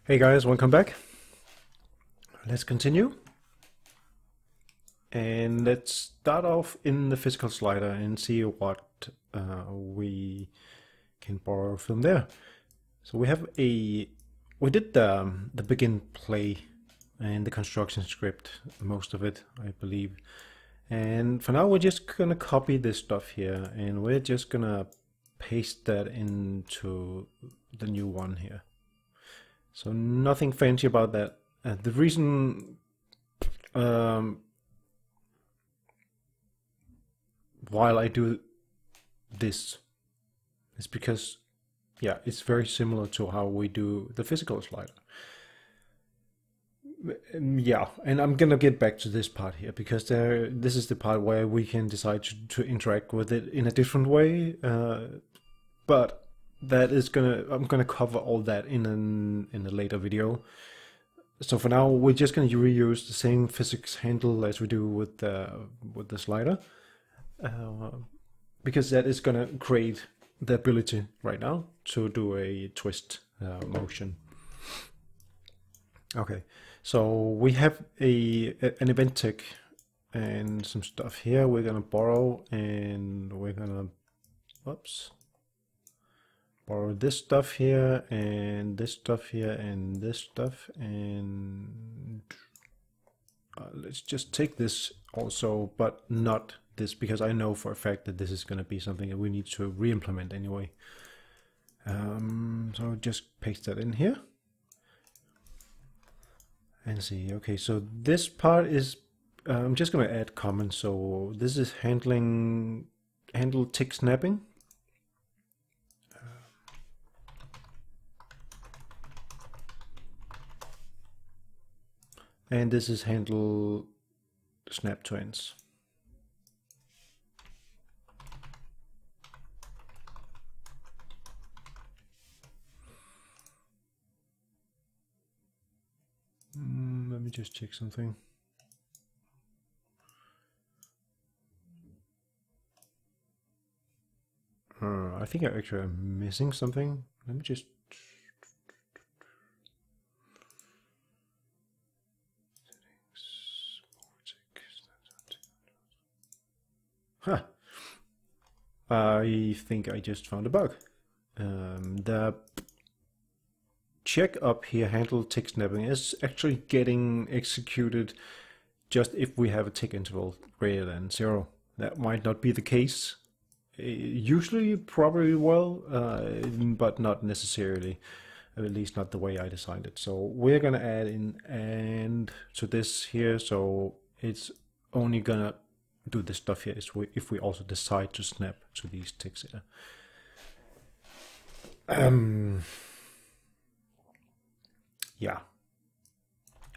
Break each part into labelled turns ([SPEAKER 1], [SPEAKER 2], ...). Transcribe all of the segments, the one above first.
[SPEAKER 1] Hey guys, welcome back. Let's continue. And let's start off in the physical slider and see what we can borrow from there. So we did the begin play and the construction script, most of it, I believe. And for now, we're just gonna copy this stuff here, and we're just gonna paste that into the new one here. So nothing fancy about that. The reason while I do this is because, yeah, it's very similar to how we do the physical slider. Yeah, and I'm gonna get back to this part here because this is the part where we can decide to interact with it in a different way. But I'm gonna cover all that in a later video. So for now, we're just gonna reuse the same physics handle as we do with the slider, because that is gonna create the ability right now to do a twist motion. Okay, so we have an event tick and some stuff here we're gonna borrow, and we're gonna, whoops, borrow this stuff here and this stuff here and this stuff, and let's just take this also, but not this, because I know for a fact that this is going to be something that we need to re-implement anyway. So just paste that in here and see. Okay, so this part is I'm just going to add comments. So this is handle tick snapping. And this is handle snap to ends. Let me just check something. I think I actually am missing something. Let me just. Huh. I think I just found a bug. The check up here, handle tick snapping, is actually getting executed just if we have a tick interval greater than 0. That might not be the case. Usually, probably will, but not necessarily. At least not the way I designed it. So we're gonna add in and to this here, so it's only gonna do this stuff here if we also decide to snap to these ticks here. Yeah,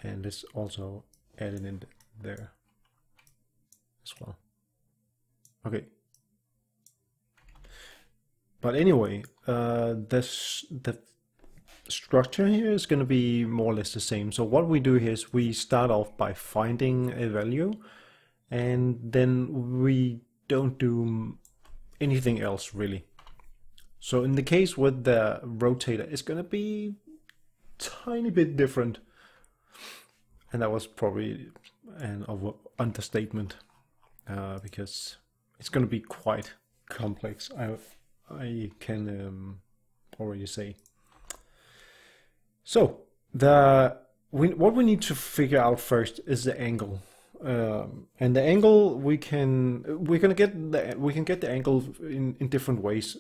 [SPEAKER 1] and let's also add it in there as well. Okay, but anyway, the structure here is going to be more or less the same. So what we do here is we start off by finding a value, and then we don't do anything else really. So in the case with the rotator, it's going to be tiny bit different, and that was probably an understatement, because it's going to be quite complex. I can already say. So what we need to figure out first is the angle. And the angle we can get the angle in different ways.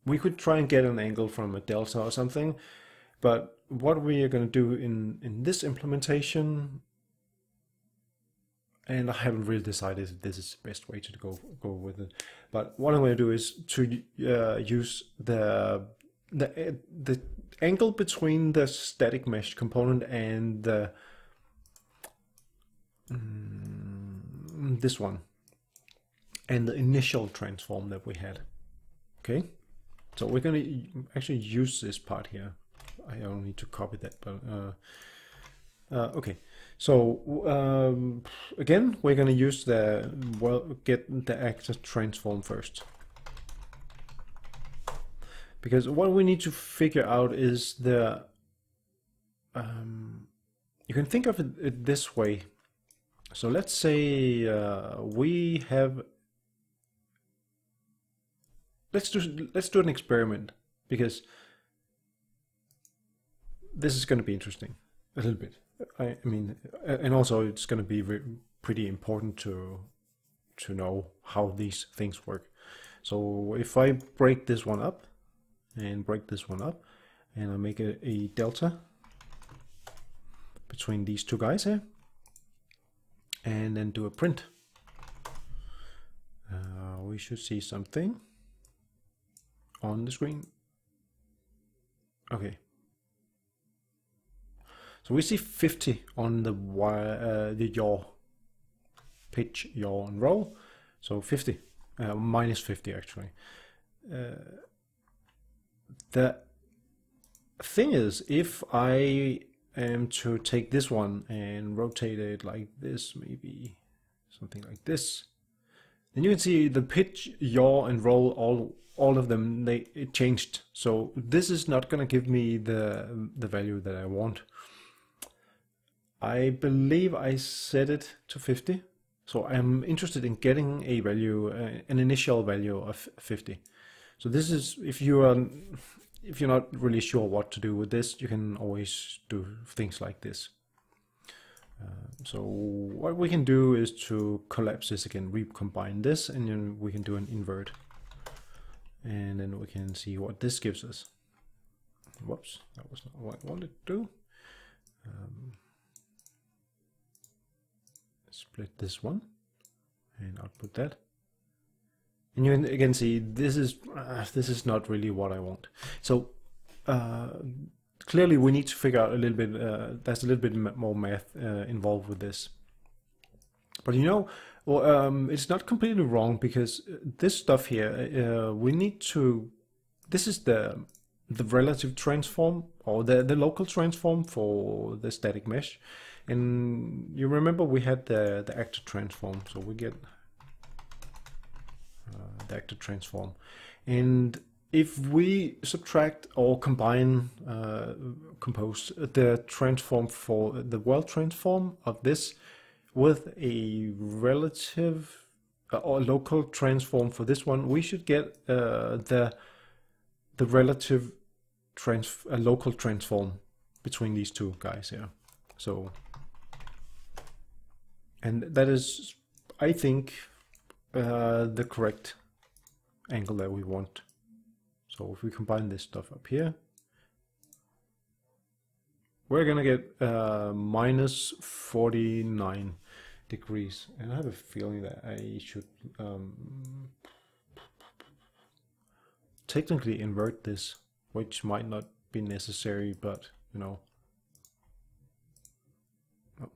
[SPEAKER 1] We could try and get an angle from a delta or something, but what we are going to do in this implementation, and I haven't really decided if this is the best way to go with it, but what I'm going to do is to use the angle between the static mesh component and the this one and the initial transform that we had. Okay, so we're going to actually use this part here. I don't need to copy that, but okay. So again, we're going to use get the actor transform first, because what we need to figure out is the you can think of it this way. So let's say we have, let's do an experiment, because this is going to be interesting a little bit. I mean, and also it's going to be pretty important to know how these things work. So if I break this one up and break this one up, and I make a delta between these two guys here, and then do a print, we should see something on the screen. Okay. So we see 50 on the yaw, pitch, yaw, and roll. So 50, minus 50 actually. The thing is, if I am to take this one and rotate it like this, maybe something like this, then you can see the pitch, yaw, and roll, all of them, it changed. So this is not going to give me the value that I want. I believe I set it to 50. So I'm interested in getting a value, an initial value of 50. So this is, if you're not really sure what to do with this, you can always do things like this. So what we can do is to collapse this again, recombine this, and then we can do an invert. And then we can see what this gives us. Whoops, that was not what I wanted to do. Split this one and output that, and you can again see this is not really what I want. So clearly we need to figure out a little bit, there's a little bit more math involved with this, but well, it's not completely wrong, because this stuff here, we need to, this is the relative transform, or the local transform for the static mesh. And you remember we had the actor transform, so we get the actor transform. And if we subtract or combine, compose the transform for the world transform of this with a relative or local transform for this one, we should get the relative local transform between these two guys here. So, and that is, I think, the correct angle that we want. So if we combine this stuff up here, we're gonna get minus 49 degrees. And I have a feeling that I should technically invert this, which might not be necessary, but you know. Oh.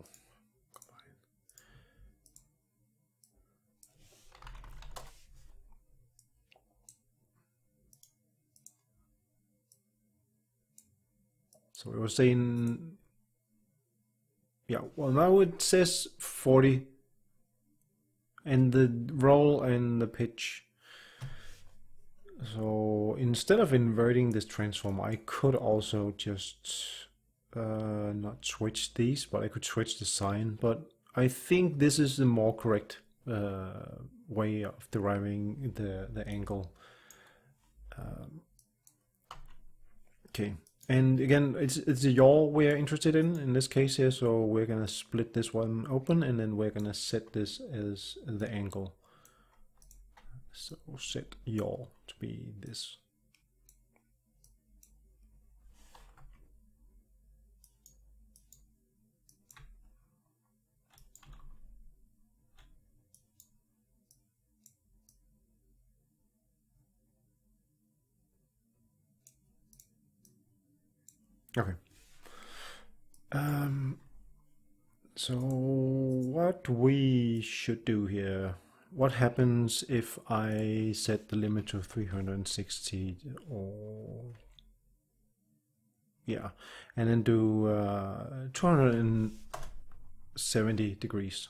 [SPEAKER 1] So we were saying, yeah, well now it says 40 and the roll and the pitch. So instead of inverting this transform, I could also just not switch these, but I could switch the sign. But I think this is the more correct way of deriving the angle. Okay. And again, it's the yaw we're interested in this case here, so we're going to split this one open, and then we're going to set this as the angle. So set yaw to be this. Okay. So what we should do here, what happens if I set the limit to 360 or yeah, and then do 270 degrees.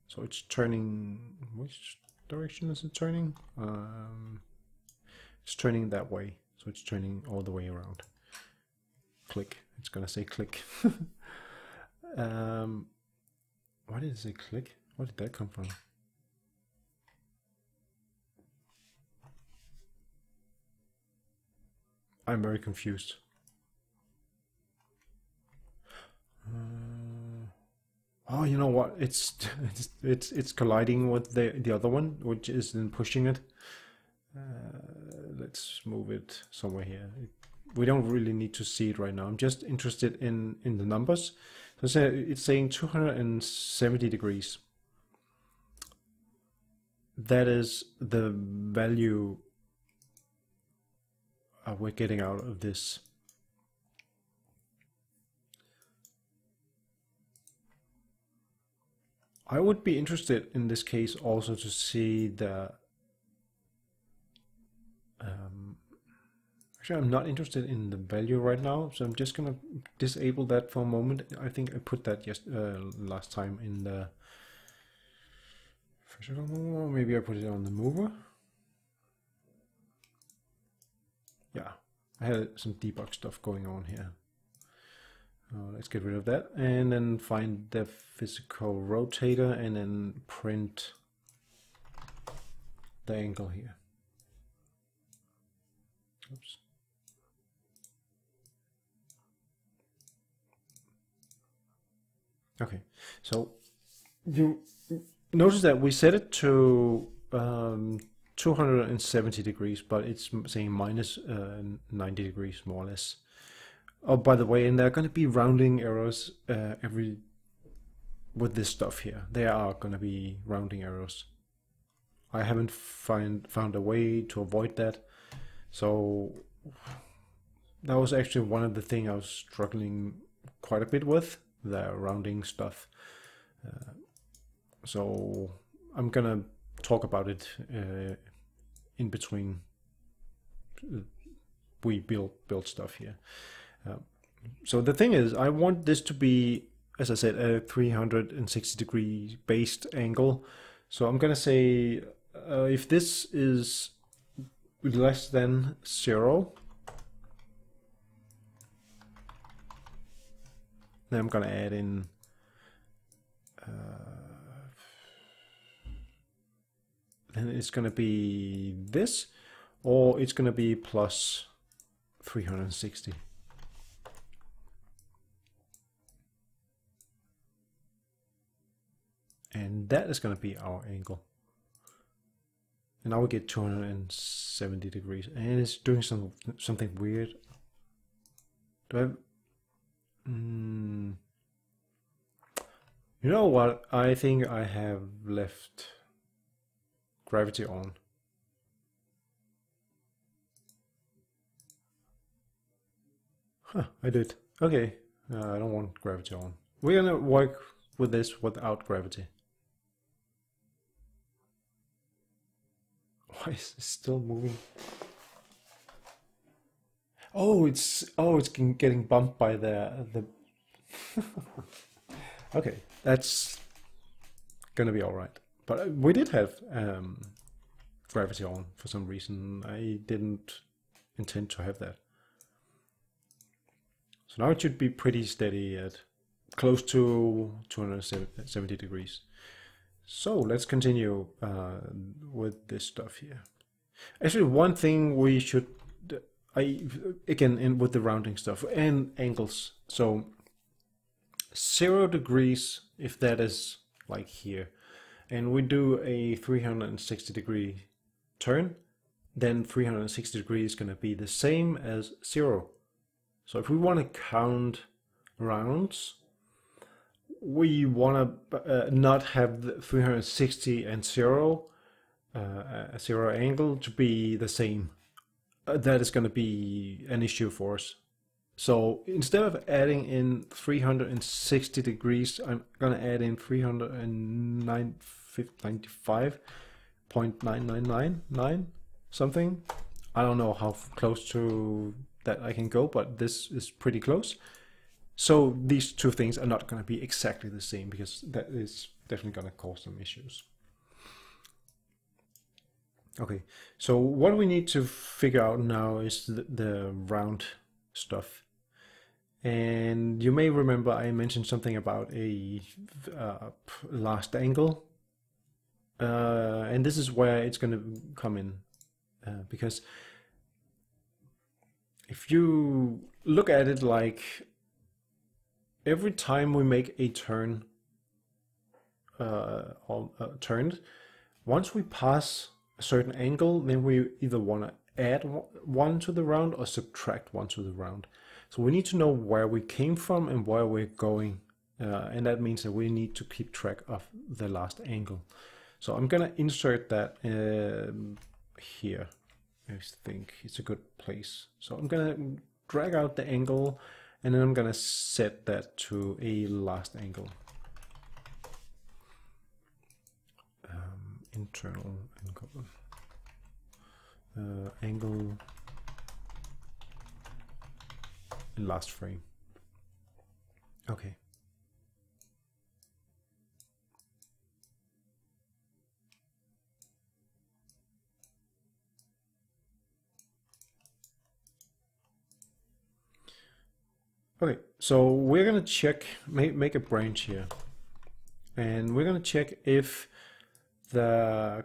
[SPEAKER 1] So it's turning, which direction is it turning? It's turning that way. So it's turning all the way around. click. It's gonna say click. Why did it say click? Where did that come from? I'm very confused. Oh, you know what? It's colliding with the other one, which is then pushing it. Let's move it somewhere here. We don't really need to see it right now. I'm just interested in the numbers. So it's saying 270 degrees. That is the value we're getting out of this. I would be interested in this case also to see the actually I'm not interested in the value right now, so I'm just gonna disable that for a moment. I think I put that just last time in the maybe I put it on the mover. Yeah, I had some debug stuff going on here. Let's get rid of that and then find the physical rotator and then print the angle here. Oops. Okay, so you notice that we set it to 270 degrees, but it's saying minus 90 degrees more or less. Oh, by the way, and there are going to be rounding errors with this stuff here. There are going to be rounding errors. I haven't found a way to avoid that. So that was actually one of the things I was struggling quite a bit with, the rounding stuff. So I'm going to talk about it in between we build stuff here. So the thing is, I want this to be, as I said, a 360 degree based angle. So I'm gonna say if this is less than 0, then I'm gonna add in then it's gonna be this, or it's gonna be plus 360. And that is going to be our angle. And now we get 270 degrees. And it's doing something weird. Do I have... You know what? I think I have left gravity on. Huh, I did. Okay. I don't want gravity on. We're going to work with this without gravity. Why is it still moving? Oh, it's getting bumped by the Okay, that's gonna be all right. But we did have gravity on for some reason. I didn't intend to have that. So now it should be pretty steady at close to 270 degrees. So let's continue with this stuff here. Actually, one thing we should, again, with the rounding stuff and angles. So 0 degrees, if that is like here, and we do a 360 degree turn, then 360 degrees is going to be the same as 0. So if we want to count rounds, we want to not have the 360 and 0, a 0 angle to be the same. That is going to be an issue for us. So instead of adding in 360 degrees, I'm going to add in 395.9999 something. I don't know how close to that I can go, but this is pretty close. So these two things are not going to be exactly the same, because that is definitely going to cause some issues. Okay, so what we need to figure out now is the round stuff. And you may remember I mentioned something about a last angle. And this is where it's going to come in. Because if you look at it like every time we make a turn, turned, once we pass a certain angle, then we either want to add one to the round or subtract one to the round. So we need to know where we came from and where we're going. And that means that we need to keep track of the last angle. So I'm going to insert that here. I think it's a good place. So I'm going to drag out the angle, and then I'm going to set that to a last angle. Internal angle in last frame. Okay. Okay, so we're gonna check, make a branch here, and we're gonna check if the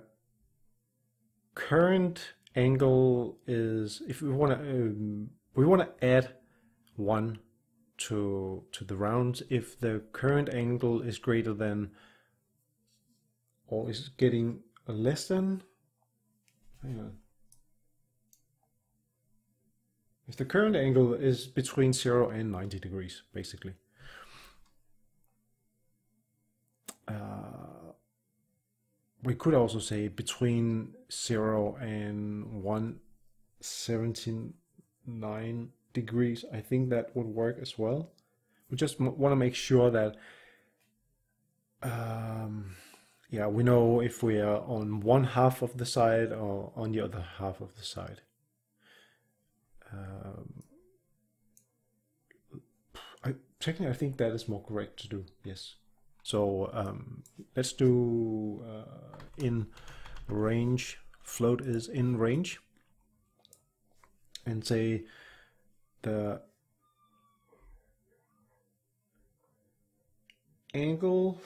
[SPEAKER 1] current angle is, if we want to add one to the rounds, if the current angle is greater than or is getting less than, hang on. If the current angle is between 0 and 90 degrees, basically. We could also say between 0 and 179 degrees. I think that would work as well. We just want to make sure that, yeah, we know if we are on one half of the side or on the other half of the side. Technically, I think that is more correct to do, yes. So let's do in range, float is in range, and say the angle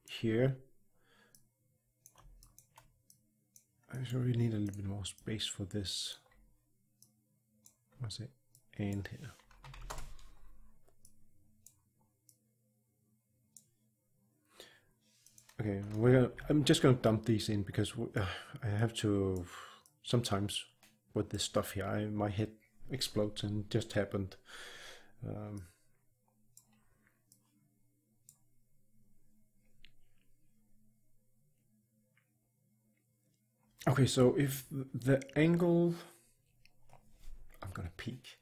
[SPEAKER 1] here. I really need a little bit more space for this. I say and here. Okay, I'm just gonna dump these in because I have to sometimes with this stuff here. My head explodes, and it just happened. Okay, so if the angle, I'm gonna peek,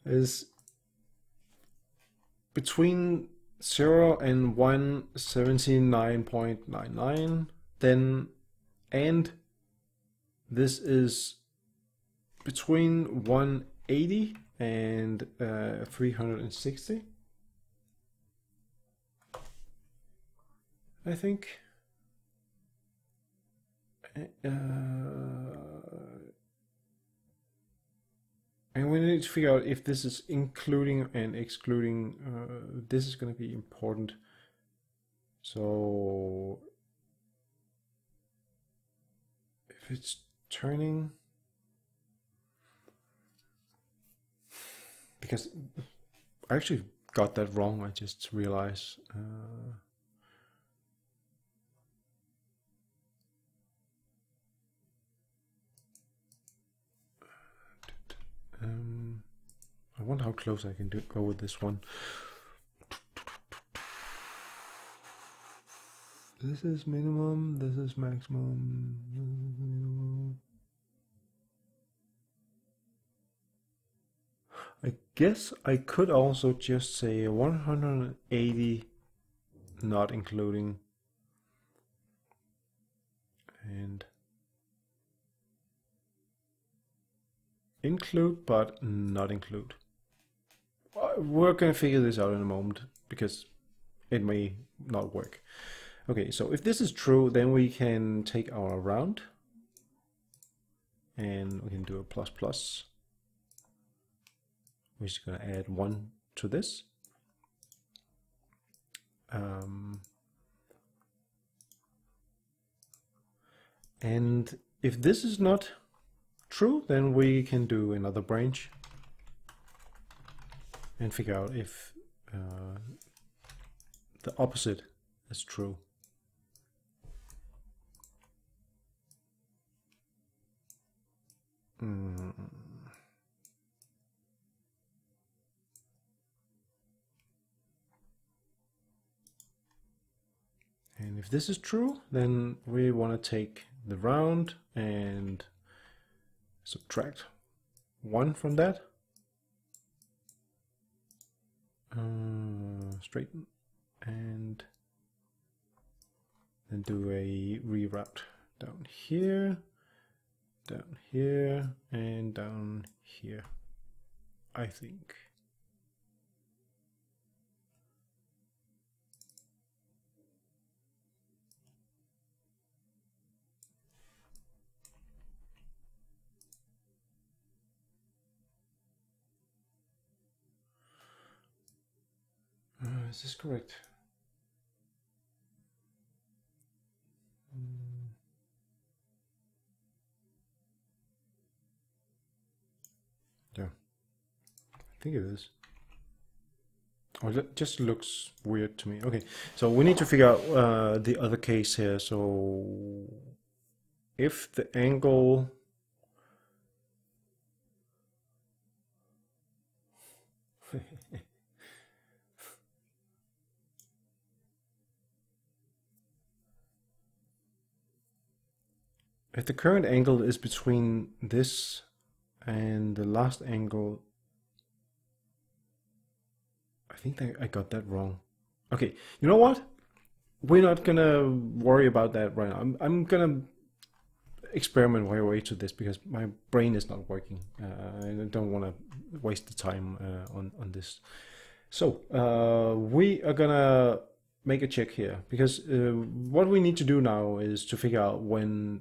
[SPEAKER 1] is between 0 and 179.99, then, and this is between 180 and 360, I think. And we need to figure out if this is including and excluding. This is going to be important. So if it's turning, because I actually got that wrong, I just realized. I wonder how close I can go with this one. This is minimum, this is maximum. I guess I could also just say 180 not including, and include but not include. We're going to figure this out in a moment because it may not work. Okay, so if this is true, then we can take our round and we can do a plus plus. we're just going to add 1 to this. And if this is not true, then we can do another branch and figure out if the opposite is true. And if this is true, then we want to take the round and subtract 1 from that. Straighten and then do a reroute down here, and down here, I think. Is this correct? Yeah, I think it is. Oh, it just looks weird to me. Okay, so we need to figure out the other case here. So if the angle if the current angle is between this and the last angle, I think that I got that wrong. Okay, you know what? We're not gonna worry about that right now. I'm gonna experiment my way to this because my brain is not working. I don't want to waste the time on this. So we are gonna make a check here because what we need to do now is to figure out when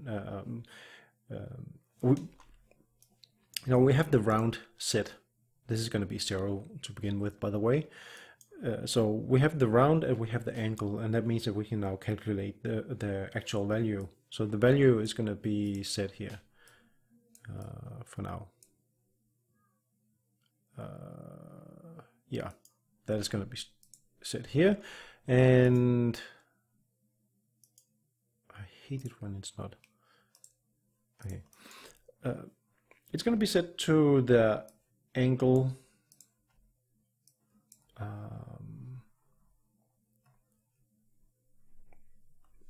[SPEAKER 1] we have the round set. This is going to be 0 to begin with, by the way. So we have the round and we have the angle, and that means that we can now calculate the actual value. So the value is going to be set here for now. Yeah, that is going to be set here. And I hate it when it's not. Okay. It's going to be set to the angle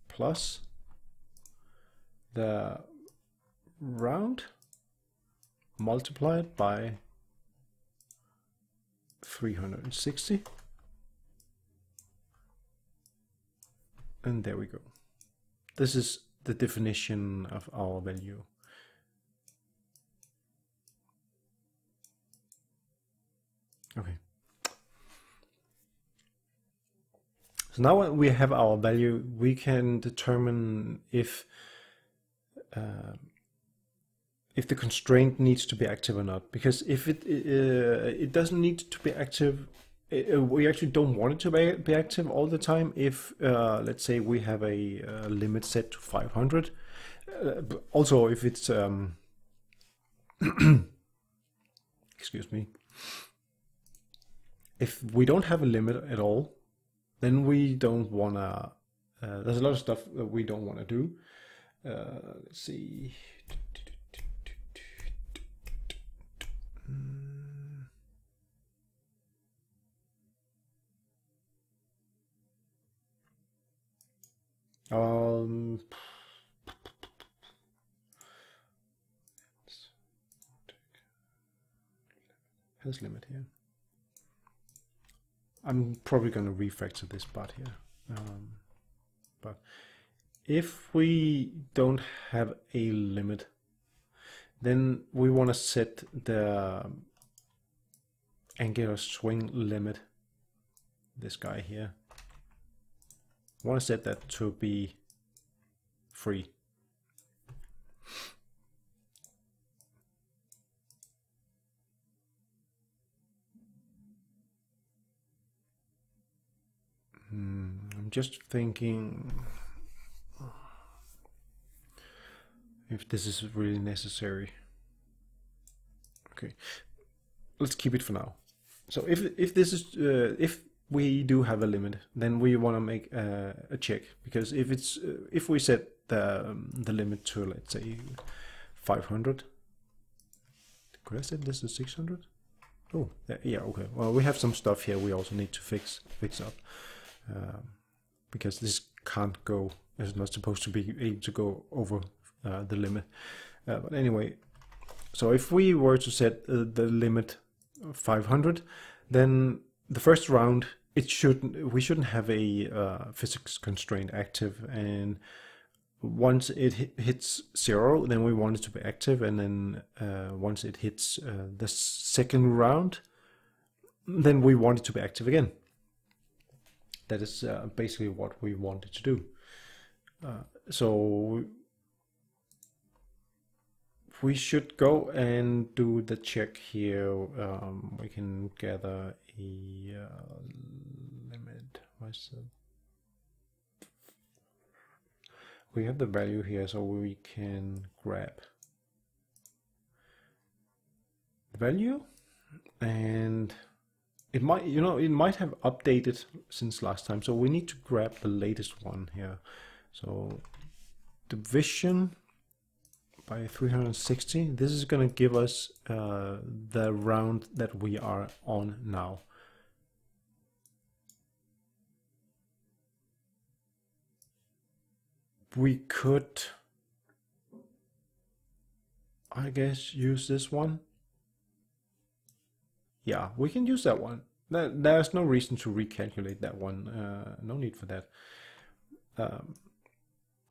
[SPEAKER 1] plus the round multiplied by 360. And there we go. This is the definition of our value. Okay. So now when we have our value, we can determine if the constraint needs to be active or not. Because if it doesn't need to be active, we actually don't want it to be active all the time. If let's say we have a limit set to 500. Also, if it's excuse me. If we don't have a limit at all, then we don't want to, there's a lot of stuff that we don't want to do. Let's see. Has limit here. I'm probably going to refactor this part here. But if we don't have a limit, then we want to set the angular swing limit, this guy here. I want to set that to be free. I'm just thinking if this is really necessary. Okay, let's keep it for now. So if this is if we do have a limit, then we want to make a check, because if we set the limit to, let's say, 500. Could I set this to 600? Oh, yeah, okay. Well, we have some stuff here we also need to fix up, because this can't go. It's not supposed to be able to go over the limit. But anyway, so if we were to set the limit 500, then the first round we shouldn't have a physics constraint active, and once it hits 0, then we want it to be active, and then once it hits the second round, then we want it to be active again. That is basically what we wanted to do. So we should go and do the check here. We can gather a limit. We have the value here, so we can grab the value, and it might, it might have updated since last time, so we need to grab the latest one here. So division by 360, this is going to give us the round that we are on now. We could, I guess, use this one. Yeah, we can use that one. There's no reason to recalculate that one. No need for that.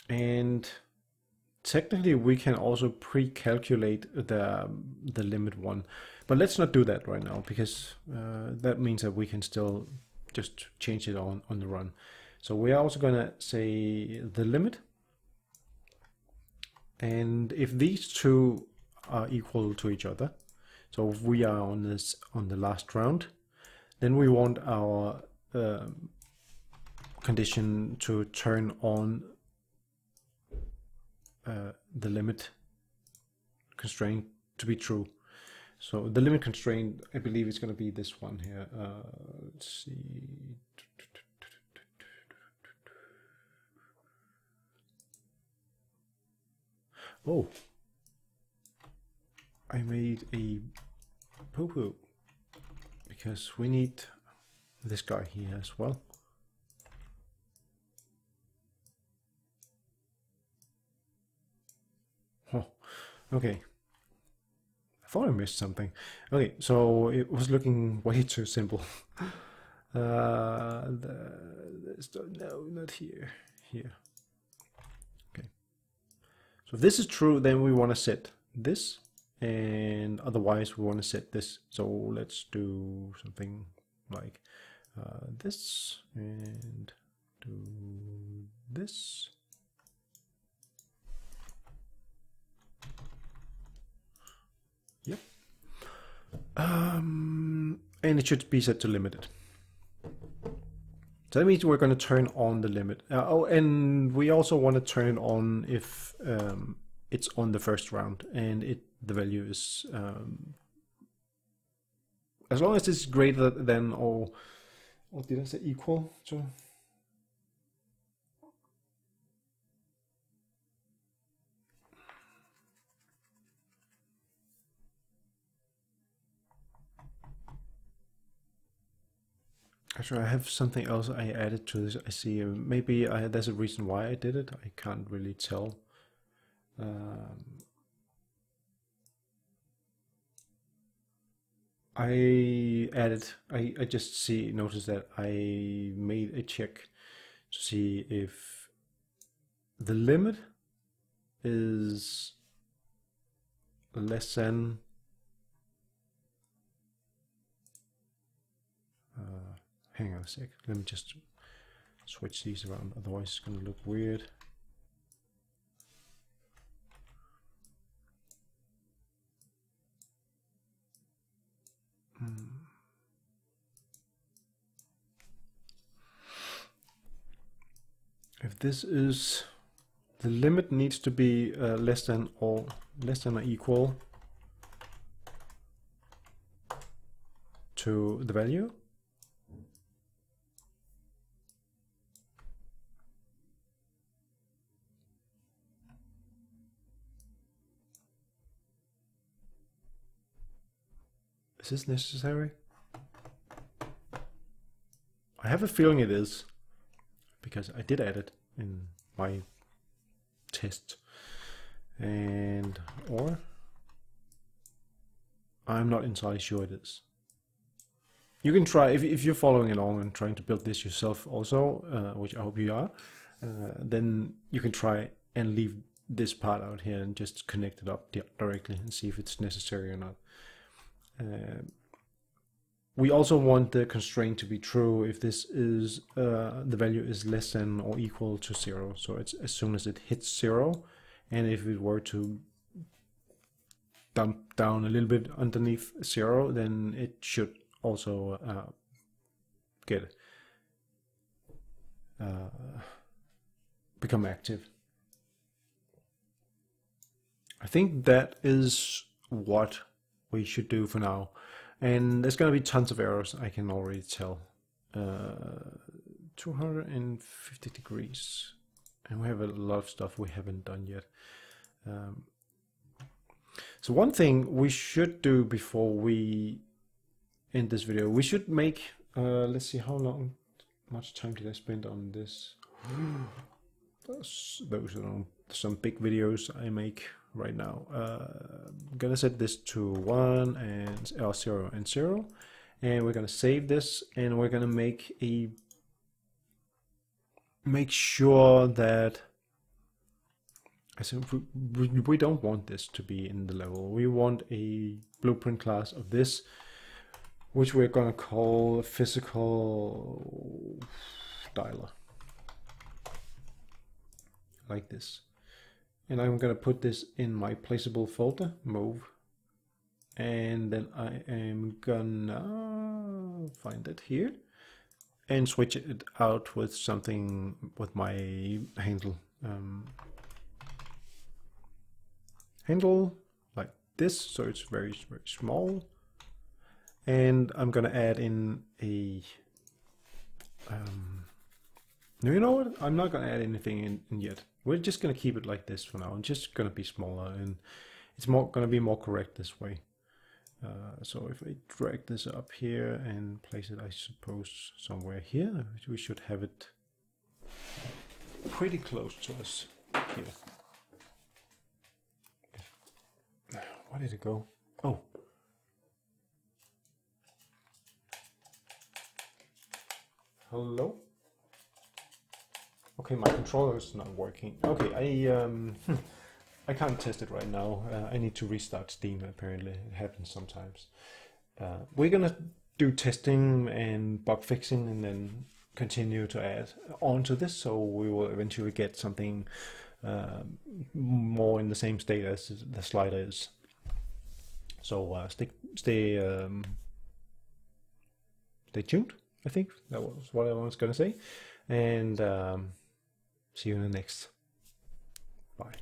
[SPEAKER 1] And technically we can also pre-calculate the limit one, but let's not do that right now, because that means that we can still just change it on the run. So we are also going to say the limit, and if these two are equal to each other, so if we are on the last round, then we want our condition to turn on the limit constraint to be true. So the limit constraint, I believe, is going to be this one here. Let's see. Oh, I made a poo-poo, because we need this guy here as well. Oh, okay. I thought I missed something. Okay, so it was looking way too simple. No, not here. Here. Okay. So if this is true, then we want to set this, and otherwise we want to set this. So let's do something like this, and do this. Yep. And it should be set to limited. So that means we're going to turn on the limit. Oh, and we also want to turn it on if it's on the first round, and the value is as long as it's greater than, or did I say equal to? Actually, I have something else I added to this. I see maybe there's a reason why I did it. I can't really tell. I just noticed that I made a check to see if the limit is less than hang on a sec, let me just switch these around, otherwise it's going to look weird. this is, the limit needs to be less than or equal to the value. Is this necessary? I have a feeling it is, because I did add it in my test. And or I'm not entirely sure it is. You can try, if you're following along and trying to build this yourself also, which I hope you are, then you can try and leave this part out here and just connect it up directly and see if it's necessary or not. We also want the constraint to be true if this is the value is less than or equal to 0. So it's as soon as it hits 0, and if it were to dump down a little bit underneath 0, then it should also get become active. I think that is what we should do for now. And there's going to be tons of errors, I can already tell. 250 degrees. And we have a lot of stuff we haven't done yet. So one thing we should do before we end this video, we should make, let's see how much time did I spend on this? Those are some big videos I make right now. I'm gonna set this to 1 and 0 and 0, and we're gonna save this, and we're gonna make sure that we don't want this to be in the level. We want a blueprint class of this, which we're gonna call physical dialer, like this. And I'm going to put this in my placeable folder, move, and then I am gonna find it here and switch it out with something with my handle like this, so it's very, very small. And I'm gonna add in a no, you know what? I'm not gonna add anything in yet. We're just going to keep it like this for now. It's just going to be smaller, and it's going to be more correct this way. So if I drag this up here and place it, I suppose, somewhere here, we should have it pretty close to us here. Where did it go? Oh. Hello? Okay, my controller is not working. Okay, I can't test it right now. I need to restart Steam, apparently. It happens sometimes. We're gonna do testing and bug fixing and then continue to add on to this, so we will eventually get something more in the same state as the slider is. So stay tuned, I think. That was what I was gonna say. And see you in the next. Bye.